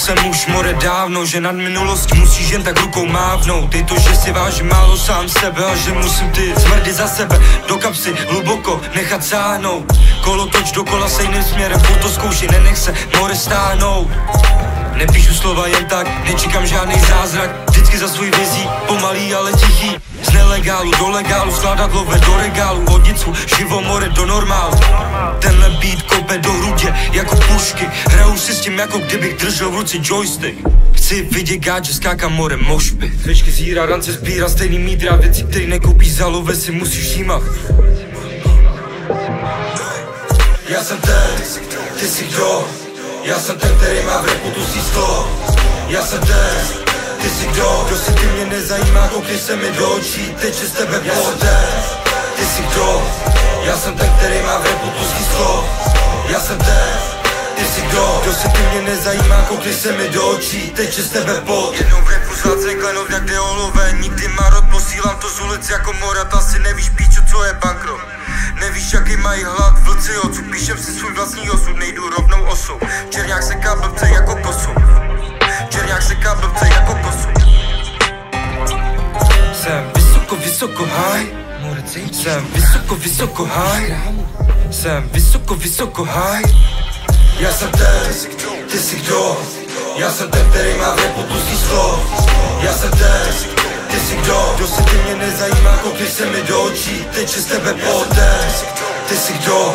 jsem už more dávno, že nad minulostí musíš jen tak rukou mávnout. Je to, že si vážím málo sám sebe a že musím ty smrdy za sebe do kapsy hluboko nechat sáhnout. Kolotoč dokola stejným směrem, furt to zkouši, nenech se more stáhnout. Nepíšu slova jen tak, nečekám žádný zázrak, vždycky za svůj vizí, pomalý, ale tichý. Z nelegálu do legálu, skládat love do regálu, hodnicu, živo more do normálu. Tenhle beat kope do hrudě jako pušky, hraju si s tím, jako kdybych držel v ruce joystick. Chci vidět gáče, skákám more mošpy. Svěčky zírá, rance sbírá, stejný mídra, věci, který nekoupíš za love, si musíš všímat. Já jsem ten, ty jsi kdo? Já jsem ten, který má v repu tu sísto. Já jsem ten, ty jsi kdo? Kdo si ty mě nezajímá, koukni se mi do očí, teče z tebe pot. Ty jsi kdo? Já jsem ten, který má v repu tu sísto. Já jsem ten, ty jsi kdo? Kdo si ty mě nezajímá, koukni se mi do očí, teče z tebe pot. Jednou v repu zlacen klenov jak deolové, nikdy marot, posílám to z ulic jako morat. Asi nevíš píču, co je bankrot. Nevíš, jaký mají hlad vlci odsud, píšem si svůj vlastní osud, nejdu rovnou osou. Černák se blbce jako kosu. Černák se blbce jako kosu. Jsem vysoko, vysoko high. Jsem vysoko, vysoko high. Jsem vysoko, vysoko high. Já jsem ten, ty jsi kdo? Já jsem ten, který má v repu tu síslo. Já jsem ten, ty jsi kdo? Kdo si ty mě nezajímá, koukni se mi do očí, teče z tebe pot. Ty jsi kdo?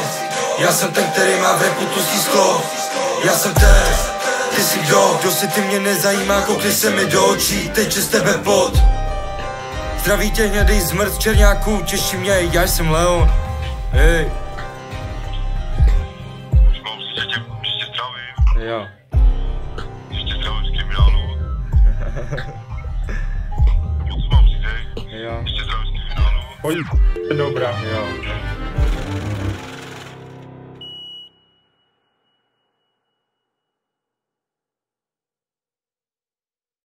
Já jsem ten, který má v repu tu síslo. Já jsem ten, ty jsi kdo? Kdo si ty mě nezajímá, koukni se mi do očí, teče z tebe pot. Zdraví tě hnědej zmrt z černáků, těší mě, já jsem Leon. Hej. Ještě zdravím. Jo. Ještě zdravím z kriminálu. Moc mám si dej. Jo. Ještě zdravím z kriminálu. Dobrá. Jo.